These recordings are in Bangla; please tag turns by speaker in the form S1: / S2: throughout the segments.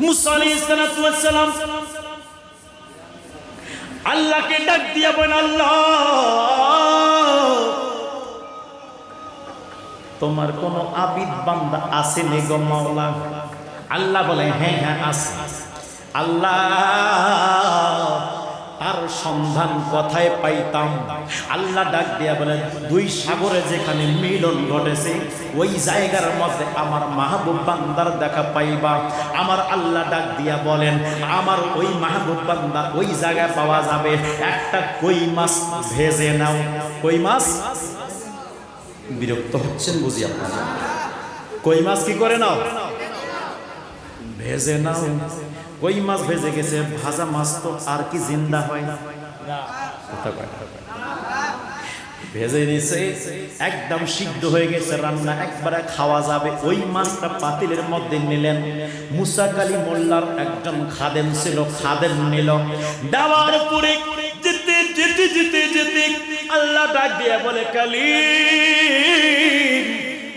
S1: মুসা আলাইহিস সালাতু ওয়াস সালাম আল্লাহকে ডাক দিয়া বলেন, আল্লাহ তোমার কোন আবিদ বান্দা আছে নে গো মাওলা? আল্লাহ বলে হ্যাঁ হ্যাঁ আছে। আল্লাহ তার সন্ধান কোথায় পাইতাম? আল্লাহ ডাক দিয়া বলেন, দুই সাগরে যেখানে মিলন ঘটেছে ওই জায়গার মধ্যে আমার মাহবুব বান্দার দেখা পাইবা। আমার আল্লাহ ডাক দিয়া বলেন, আমার ওই মাহবুব বান্দা ওই জায়গায় পাওয়া যাবে। একটা কই মাছ ভেজে নাও। কই মাছ? বিরক্ত হচ্ছেন বুঝি আপনারা? কই মাছ কি করে নাও? ভেজে নাও। কই মাছ ভেজে গেছে, ভাজা মাছ তো আর কি জিন্দা হয় না? ভেজে নিছে, একদম সিদ্ধ হয়ে গেছে, রান্না একবারে খাওয়া যাবে। ওই মাছটা পাতিলের মধ্যে নিলেন। মুসা কালিমুল্লাহর একজন খাদেম ছিল, খাদেম নিল। ডাবার উপরে যেতে যেতে যেতে যেতে আল্লাহ ডাক দিয়ে বলে, কালিম,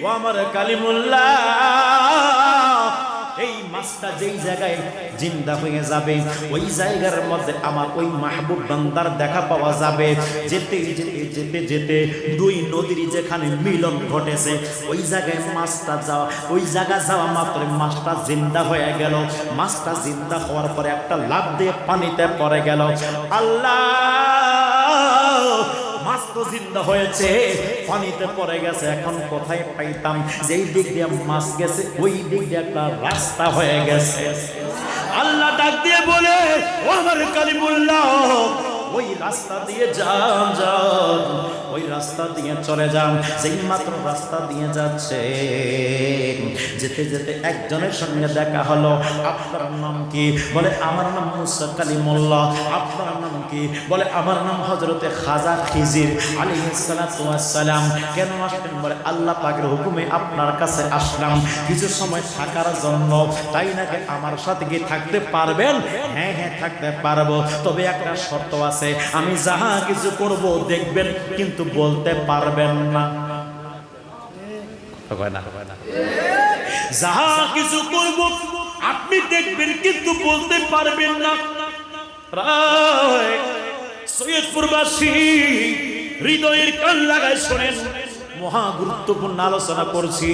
S1: ও আমার কালিমুল্লাহ, এই মাছটা যেই জায়গায় জিন্দা হয়ে যাবে ওই জায়গার মধ্যে আমার ওই মাহবুব বান্দার দেখা পাওয়া যাবে। যেতে যেতে যেতে যেতে দুই নদীর যেখানে মিলন ঘটেছে ওই জায়গায় মাছটা যাওয়া, ওই জায়গা যাওয়া মাত্র মাছটা জিন্দা হয়ে গেল। মাছটা জিন্দা হওয়ার পরে একটা লাফ দিয়ে পানিতে পড়ে গেল। আল্লাহ, মাছ তো জিন্দা হয়েছে, পানিতে পড়ে গেছে, এখন কোথায় পাইতাম? যেই দিক দিয়ে মাছ গেছে ওই দিক দিয়ে একটা রাস্তা হয়ে গেছে। আল্লাহ ডাক দিয়ে বলে, ও আমার কালিমুল্লাহ, ওই রাস্তা দিয়ে যান, যান, ওই রাস্তা দিয়ে চলে যান। যেই মাত্র রাস্তা দিয়ে যাচ্ছে, যেতে যেতে একজনের সঙ্গে দেখা হলো। আপনার নাম কি? বলে আমার নাম মুসা কালিমুল্লাহ। আপনার নাম কি? বলে আমার নাম হযরতে খাজা খিজির আলাইহিস সালাতু ওয়াস সালাম। কেন আসলেন? বলে আল্লাহ পাকের হুকুমে আপনার কাছে আসলাম কিছু সময় থাকার জন্য। তাই নাকি? আমার সাথে কি থাকতে পারবেন? হ্যাঁ হ্যাঁ থাকতে পারবো, তবে একটা শর্ত আছে, আমি যাহা কিছু করব দেখবেন কিন্তু বলতে পারবেন না। যাহা কিছু করব আপনি দেখবেন কিন্তু বলতে পারবেন না। সৈয়দপুরবাসী হৃদয়ের কান লাগায় শোনেন, মহা গুরুত্বপূর্ণ আলোচনা করছি।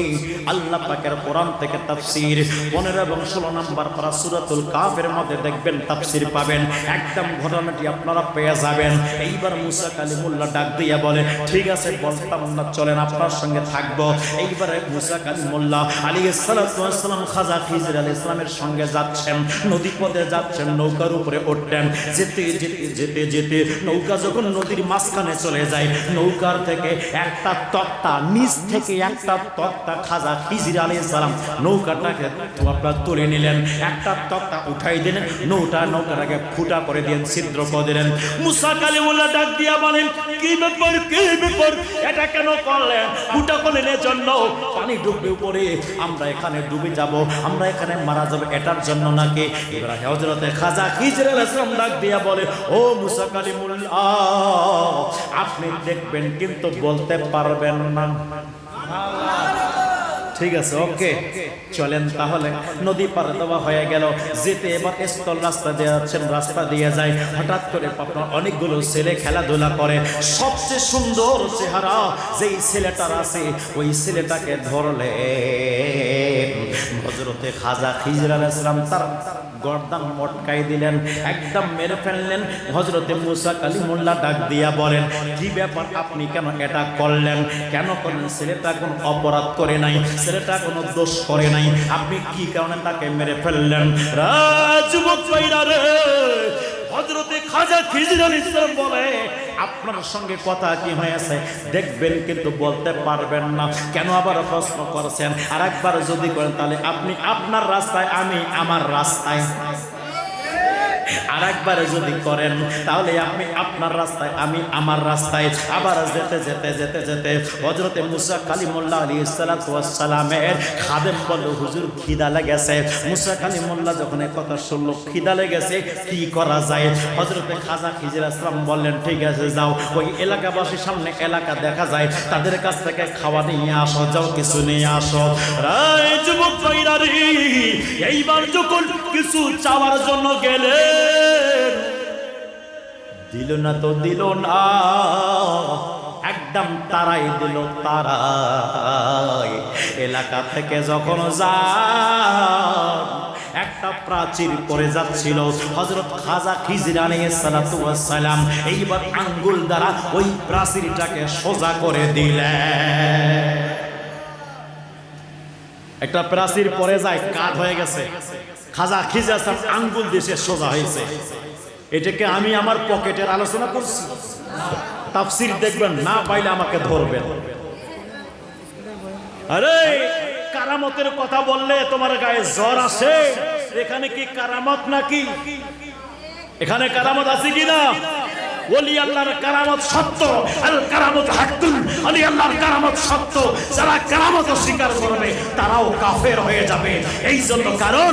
S1: আল্লাহ পাকের কোরআন থেকে তাফসীর 15 এবং 16 নম্বর পারা সূরাতুল কাফের মধ্যে দেখবেন তাফসীর পাবেন। একদম ঘটনাটি আপনারা পেয়ে যাবেন। এইবার মুসা কালিমুল্লাহ ডাক দিয়া বলে, ঠিক আছে বলতাম না, চলেন আপনার সঙ্গে থাকবো। এইবারে মুসা কালিমুল্লাহ আলাইহিস সালাতু ওয়াস সালাম খাজা খিজির আলাইহিস সালামের সঙ্গে যাচ্ছেন, নদী পথে যাচ্ছেন, নৌকার উপরে উঠতেন। যেতে যেতে যেতে যেতে নৌকা যখন নদীর মাঝখানে চলে যায়, নৌকার থেকে একটা নিচ থেকে একটা তক্তা খাজা খিজির আলাইহিস সালাম নৌকাটাকে আপনারা তুলে নিলেন, একটা তক্তা উঠাই দিলেন, নৌকাটাকে ফুটা করে দিলেন, ছিদ্র করে দিলেন। মুসা কালিমুল্লাহ ডাক দিয়া বলেন, কি ব্যাপার, কি ব্যাপার, এটা কেন করলেন? ফুটা করলেন এর জন্য পানি ডুববে উপরে, আমরা এখানে ডুবে যাব, আমরা এখানে মারা যাব, এটার জন্য নাকি? এবার হযরতে খাজা খিজির আলাইহিস সালাম ডাক দিয়া বলে, ও মুসা কালিমুল্লাহ, আপনি দেখবেন কিন্তু বলতে পারবেন না। ঠিক আছে, ওকে, চলেন তাহলে। নদী পার দেওয়া হয়ে গেল। যেতে এবার স্থল রাস্তা দিয়ে যাচ্ছেন, রাস্তা দিয়ে যায়। হঠাৎ করে আপনার অনেকগুলো ছেলে খেলাধুলা করে। সবচেয়ে সুন্দর চেহারা যেই ছেলেটার আছে ওই ছেলেটাকে ধরলে হযরতে খাজা খিজির আলাইহিস সালাম তার গর্দান মটকাই দিলেন, একদম মেরে ফেললেন। হযরতে মুসা কালিমুল্লাহ ডাক দিয়া বলেন, কি ব্যাপার, আপনি কেন এটা করলেন? কেন করলেন? ছেলেটা কোনো অপরাধ করে নাই, ছেলেটা কোনো দোষ করে নাই, আপনি কি কারণে তাকে মেরে ফেললেন? যুবক ভাইরা রে, হযরতে খাজা খিজির আলাইহিস সালাম বলে, আপনার সঙ্গে কথা কি হয়েছে দেখবেন কিন্তু বলতে পারবেন না। কেন আবার প্রশ্ন করছেন? আর একবার যদি করেন তাহলে আপনি আপনার রাস্তায়, আমি আমার রাস্তায়। আর একবার যদি করেন তাহলে আপনি আপনার রাস্তায়, আমি আমার রাস্তায়। আবার যেতে যেতে যেতে যেতে হযরতে মুসা কালিমুল্লাহ আলাইহিস সালাতু ওয়াস সালামের খাদেম বলল, হুজুর খিদা লেগেছে। মুসা কালিমুল্লাহ যখন এই কথা শুনলো, খিদা লেগেছে, কি করা যায়? হযরতে খাজা খিজির আলাইহিস সালাম বললেন, ঠিক আছে যাও, ওই এলাকাবাসীর সামনে এলাকা দেখা যায়, তাদের কাছ থেকে খাওয়া নিয়ে আসো, যাও কিছু নিয়ে আসো। যুবক ভাইরা রে, এইবার যখন কিছু চাওয়ার জন্য গেলেন, দিল না তো দিল না, একদম তারাই দিল, তারাই। এলাকা থেকে যখন যান, একটা প্রাচীর পড়ে যাচ্ছিল, হযরত খাজা খিজর আলাইহিস সালাতু ওয়াস সালাম এইবার আঙ্গুল দ্বারা ওই প্রাচীরটাকে সোজা করে দিলেন। একটা প্রাচীর পড়ে যায়, কাট হয়ে গেছে, খাজা খিজর আঙ্গুল দিয়ে সোজা হয়েছে। এটাকে আমি আমার পকেটের আলোচনা করছি, তাফসীর দেখবেন, না পাইলে আমাকে ধরবেন। আরে কারামতের কথা বললে তোমার গায়ে জ্বর আসে? এখানে কি কারামত নাকি? এখানে কারামত আছে কিনা? ওলি আল্লাহর কারামত সত্য, আল কারামত হাক্কুন। ওলি আল্লাহর কারামত সত্য, যারা কারামত স্বীকার করবে তারাও কাফের হয়ে যাবে। এই জন্য কারণ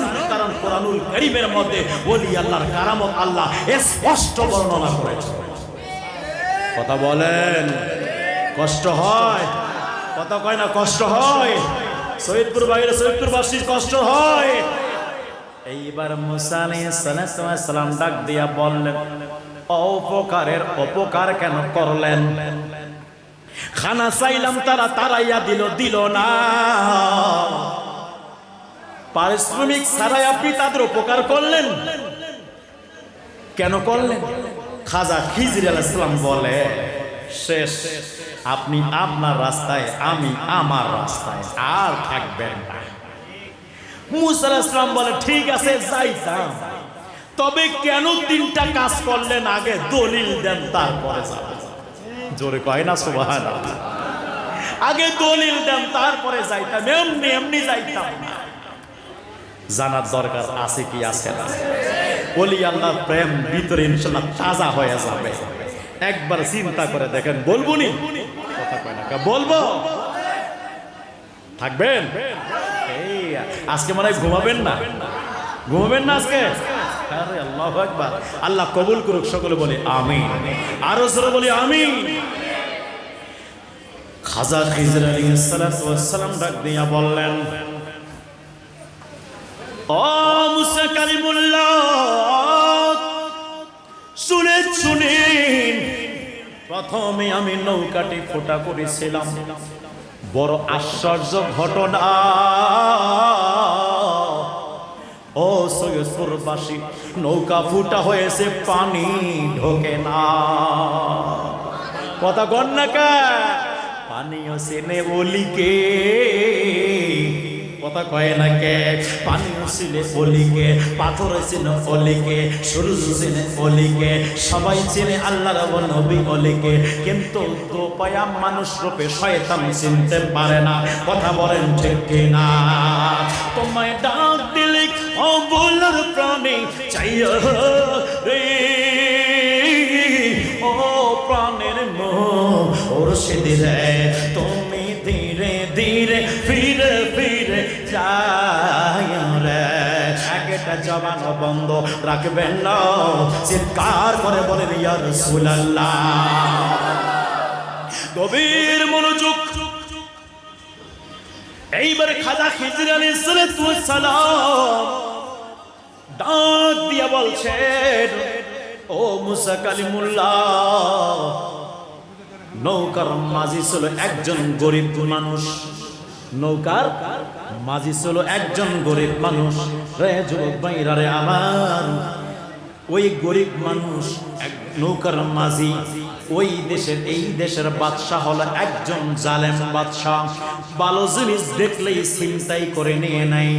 S1: কোরআনুল কারীমের মধ্যে ওলি আল্লাহর কারামত আল্লাহ স্পষ্ট বর্ণনা করেছে। কথা বলেন, কষ্ট হয়? কথা কয় না কষ্ট হয়? সৈয়দপুর বাইরে সৈয়দপুরবাসীর কষ্ট হয়। এইবার মুসা আলাইহিস সালাম ডাক দিয়া বললেন, অপকারের অপকার কেন করলেন? খানা চাইলাম, তারা তারাইয়া দিল না। পারিশ্রমিক ছাড়াই আপনি তাদের উপকার করলেন, কেন করলেন? খাজা খিজর আলাইহিস সালাম বলে, শেষ, আপনি আপনার রাস্তায়, আমি আমার রাস্তায়, আর থাকবেন না। মুসা আলাইহিস সালাম বলে, ঠিক আছে যাইতাম, তবে কেন তিনটা কাজ করলেন? আগে দলিল দেন, তারপরে যাবেন। জোরে কয় না সুবহানাল্লাহ? আগে দলিল দেন, তারপরে যাইতাম, এমনি এমনি যাইতাম না। জানার দরকার আছে কি আছে না? ওলি আল্লাহর প্রেম ভিতরে ইনশাআল্লাহ তাজা হয়ে যাবে। একবার চিন্তা করে দেখেন। বলবো নি? কথা কয় না, বলবো? থাকবেন? এই আজকে মনে হয় ঘুমাবেন না, ঘুমাবেন না আজকে? আরে আল্লাহু আকবার, আল্লাহ কবুল করুক। সকলে বলি আমিন, আরো জোরে বলি আমিন। খাজা খিজর আলাইহিস সালাম ডাক দিয়া বললেন, ও মুসা কালিমুল্লাহ, শুনেন, প্রথমে আমি নৌকাটি ফোটা করেছিলাম, বড় আশ্চর্য ঘটনা। ও সৈয়দপুরবাসী, নৌকা ফুটা হয়েছে, পানি ঢোকে না। কথা কন না কা? পানিও চেনে ওলিকে, কথা কয় না কে? পানিও চিনে ওলিকে, পাথর চিনে ওলিকে, সূর্য চিনে ওলিকে, সবাই চিনে আল্লাহর নবী ওলিকে, কিন্তু দোপায়া মানুষ রূপে শয়তান চিনতে পারে না। কথা বলেন ঠিক কিনা? তোমায় ডাক দিলে ও বলার প্রাণে চাইয়া রে, ও প্রাণের মুর্শিদ রে, তুমি ধীরে ধীরে ফিরে ফিরে যায় রে। একটা জবান বন্ধ রাখবেন না, চিৎকার করে বলেন ইয়া রাসূলুল্লাহ। গভীর মনোযোগ। এইবারে খাজা খিজর আলাইহিস সালাম ডাক দিয়া বলছেন, ও মুসা কালিমুল্লাহ, নৌকার মাঝি ছিল একজন গরিব মানুষ, নৌকার মাঝি ছিল একজন গরিব মানুষ। রে যুবক ভাইরা রে আমার, ওই গরিব মানুষ নৌকার মাঝি, ওই দেশের, এই দেশের বাদশাহ হলো একজন জালেম বাদশাহ। ভালো জিনিস দেখলেই ছিনতাই করে নিয়ে নেয়,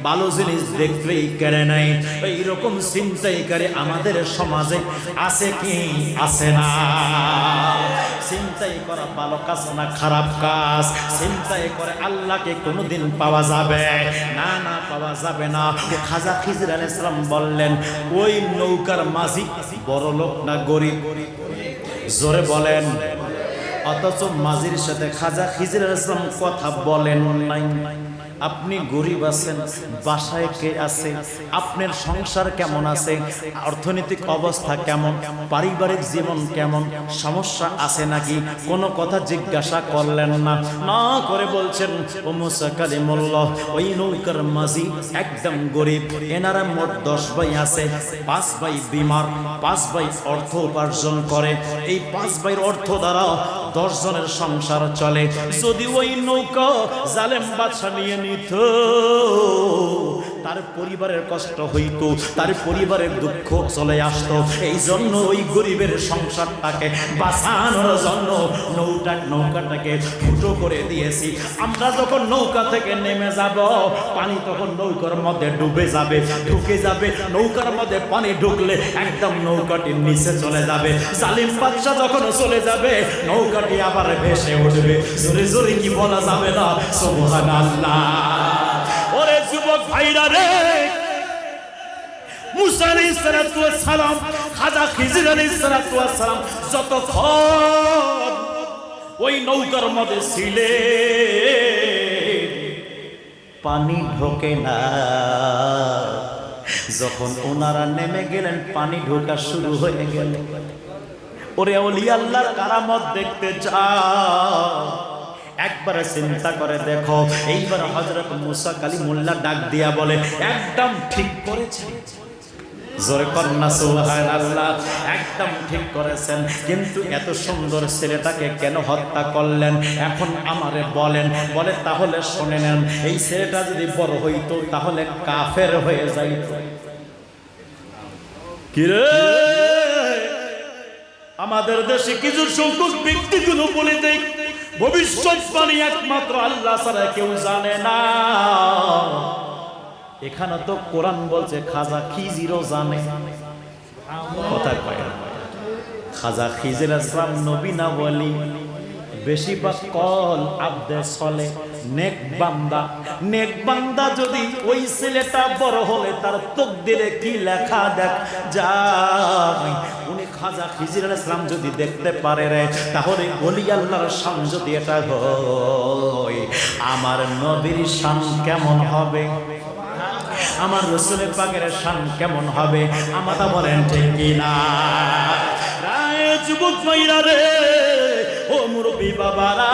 S1: ভালো জিনিস দেখলেই কেড়ে নেয়। এইরকম ছিনতাইকারী আমাদের সমাজে আছে কি আছে না? ছিনতাই করা ভালো কাজ না খারাপ কাজ? ছিনতাই করে আল্লাহকে কোনোদিন পাওয়া যাবে না? না, পাওয়া যাবে না। খাজা খিজর আলাইহিস সালাম বললেন, ওই নৌকার মাঝি বড় লোক না গরিব? জোরে বলেন। অথচ মাঝির সাথে খাজা খিজর আলাইহিস সালাম কথা বলেন নাই। আপনি গরিব আছেন, বাসায় কে আছে, আপনার সংসার কেমন আছে, অর্থনৈতিক অবস্থা কেমন, পারিবারিক জীবন কেমন, সমস্যা আছে নাকি, কোনো কথা জিজ্ঞাসা করলেন না। না করে বলছেন ও মুসা কালিমুল্লাহ, ওই নৌকার মাঝি একদম গরিব, এনারা মোট 10 ভাই আছে, 5 ভাই বিমার, 5 ভাই অর্থ উপার্জন করে, এই 5 ভাইয়ের অর্থ দ্বারা 10 জনের সংসার চলে। যদি ওই নৌকা জালেম বাদশা নিয়ে নিত, তার পরিবারের কষ্ট হইতো, তার পরিবারের দুঃখ চলে আসতো। এই জন্য ওই গরিবের সংসারটাকে বাঁচানোর জন্য নৌকাটাকে ফুটো করে দিয়েছি। আমরা যখন নৌকা থেকে নেমে যাব, পানি তখন নৌকার মধ্যে ডুবে যাবে, ঢুকে যাবে। নৌকার মধ্যে পানি ঢুকলে একদম নৌকাটি নিচে চলে যাবে। জালিম বাদশা যখন চলে যাবে, নৌকাটি আবার ভেসে উঠবে। জোরে জোরে কি বলা যাবে না সুবহানাল্লাহ। ওরে যুবক ভাইরা রে, মুসা আলাইহিস সালাতু ওয়াস সালাম, খাজা খিজির আলাইহিস সালাতু ওয়াস সালাম যতক্ষণ ওই নৌকার মধ্যে ছিলেন, পানি ঢোকে না। যখন ওনারা নেমে গেলেন, পানি ঢোকা শুরু হয়ে গেল। ওরে ওলি আল্লাহর কারামত দেখতে চাও, একবার চিন্তা করে দেখো। এইবার হযরত মুসা কালিমুল্লাহ ডাক দিয়া বলে, একদম ঠিক করেছেন। জোরে কন্যা সুবহানাল্লাহ, একদম ঠিক করেছেন। কিন্তু এত সুন্দর ছেলেটাকে কেন হত্যা করলেন এখন আমারে বলেন। বলে তাহলে শুনে নেন, এই ছেলেটা যদি বড় হইতো তাহলে কাফের হয়ে যাইত। কিরে, আমাদের দেশে কিছু সংখ্যক ব্যক্তিগুলো বলে দেয় ভবিষ্যৎবাণী একমাত্র আল্লাহ ছাড়া কেউ জানে না। এখানে তো কোরআন বলছে খাজা খিজিরও জানে। কথা কয় না, খাজা খিজির আসলাম নবী না ওয়ালি, বেশিরভাগ কল আব্দে সলে নেক বান্দা। নেক বান্দা যদি ওই ছেলেটা বড় হলে তার তকদিরে কি লেখা দেখ যায়, উনি খাজা খিজির আলাইহিস সালাম যদি দেখতে পারে রে, তাহলে ওলি আল্লাহর শান যদি এটা হয়, আমার নবীর শান কেমন হবে, আমার রাসূলের পাকের শান কেমন হবে? আমাটা বলেন ঠিক কি না? রায় যুবক ভাইরা রে, ও মুরব্বি বাবারা,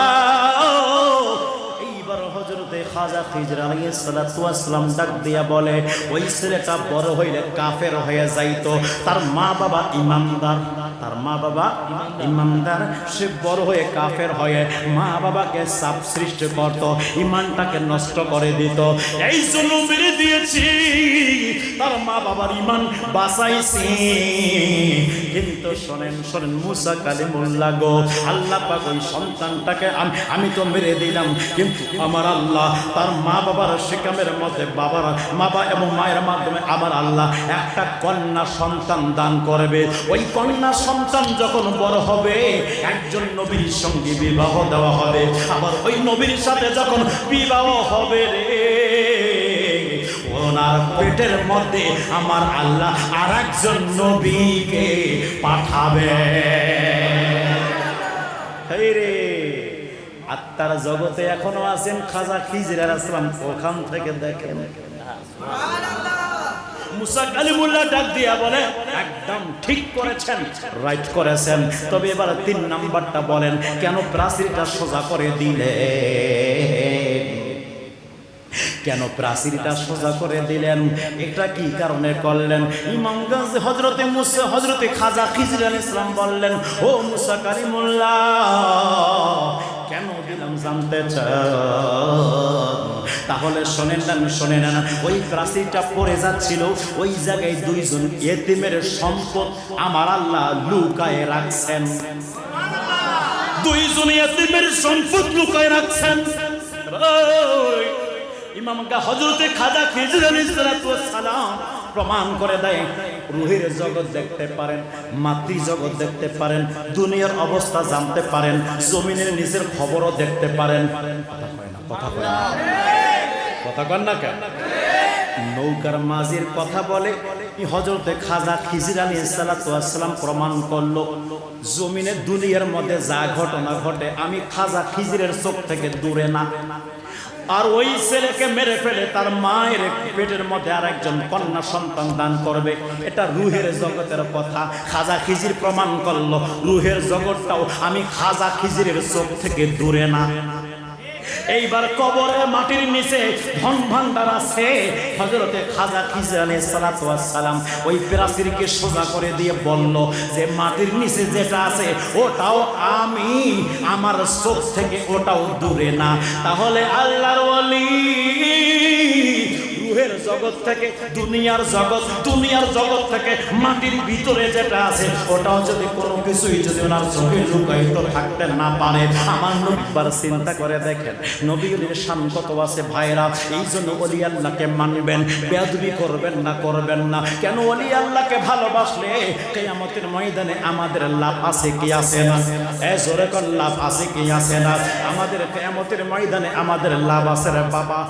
S1: এইবার হযরতে খাজা খিজির আলাইহিস সালাতু ওয়াস সালাম ডাক দিয়া বলে, ওই ছেলেটা বড় হইলে কাফের হয়ে যাইতো। তার মা বাবা ইমানদার, তার মা বাবা ইমানদার, সে বড় হয়ে কাফের হয়ে মা বাবাকে চাপ সৃষ্টি করত, ইমানটাকে নষ্ট করে দিত। এই জন্য মেরে দিয়েছি, তার মা বাবার ইমান বাঁচাইছি। কিন্তু শোনেন শোনেন মুসা কালিমুল্লাহ গো, আল্লাহ পাক ওই সন্তানটাকে আমি তো মেরে দিলাম, কিন্তু আমার আল্লাহ তার মা বাবার শিকামের মধ্যে বাবার মা বাবা এবং মায়ের মাধ্যমে আমার আল্লাহ একটা কন্যা সন্তান দান করবে। ওই কন্যা সন্তান যখন বড় হবে, একজন নবীর সঙ্গে বিবাহ দেওয়া হবে। আবার ওই নবীর সাথে যখন বিবাহ হবে রে, ওনার পেটের মধ্যে আমার আল্লাহ আরেকজন নবীকে পাঠাবে। রে আত্মার জগতে এখনো আছেন খাজা খিজির আলাইহিস সালাম, ওখান থেকে দেখেন মুসা কালিমুল্লাহ ডাক দিয়া বলে, একদম ঠিক করেছেন, রাইট করেছেন। তবে এবার 3 নাম্বারটা বলেন, কেন প্রাচীরটা সোজা করে দিলে? কেন প্রাচীরটা সোজা করে দিলেন? এটা কি কারণে করলেন? ইমাম গাজী হযরতে মুসা হযরতে খাজা খিজির আলাইহিস সালাম বললেন, ও মুসা কালিমুল্লাহ, কেন দিলাম জানতে চান? তাহলে শোনেন না, শোনে না, ওই প্রাচীরটা পড়ে যাচ্ছিল, ওই জায়গায় 2 জন ইয়েতিমের সম্পদ আমার আল্লাহ লুকায়ে রাখছেন। 2 জন ইয়েতিমের সম্পদ লুকায়ে রাখছেন। ইমাম হযরতে খাজা খিজির আলাইহিস সালাম প্রমাণ করে দেয়, রুহের জগৎ দেখতে পারেন, মাতৃ জগৎ দেখতে পারেন, দুনিয়ার অবস্থা জানতে পারেন, জমিনের নিচের খবরও দেখতে পারেন। কথা কয় না, কথা কন না কেন? নৌকার মাঝির কথা বলে হযরতে খাজা খিজির আলাইহিস সালাম প্রমাণ করলো, জমিনের দুনিয়ার মধ্যে যা ঘটনা ঘটে আমি খাজা খিজিরের চোখ থেকে দূরে না। আর ওই ছেলেকে মেরে ফেলে তার মায়ের পেটের মধ্যে আর একজন কন্যা সন্তান দান করবে। এটা রুহের জগতের কথা। খাজা খিজির প্রমাণ করলো রুহের জগৎটাও আমি খাজা খিজিরের চোখ থেকে দূরে না। এইবার কবরে মাটির নিচে ধন ভান্ডার আছে। হযরতে খাজা খিজির আলাইহিস সালাতু ওয়াস সালাম ওই প্রাচীরকে সোজা করে দিয়ে বলল যে মাটির নিচে যেটা আছে ওটাও আমি, আমার চোখ থেকে ওটাও দূরে না। তাহলে আল্লাহর ওলি রূহের জগৎ থেকে দুনিয়ার জগৎ, দুনিয়ার জগৎ থেকে মাটির ভিতরে যেটা আছে ওটাও যদি কোনো কিছুই যদি ওনার চোখে লুকায়িত থাকতে না পারে, আমার নবীবার চিন্তা করে দেখেন নবীর শান কত আছে ভাইরা। এই জন্য ওলি আল্লাহকে মানবেন, বেয়াদবি করবেন না, করবেন না। কেন? ওলি আল্লাহকে ভালোবাসলে কিয়ামতের ময়দানে আমাদের লাভ আছে কি আছে না? জোরে কোন লাভ আছে কি আছে না? আমাদের কিয়ামতের ময়দানে আমাদের লাভ আছে রে বাবা।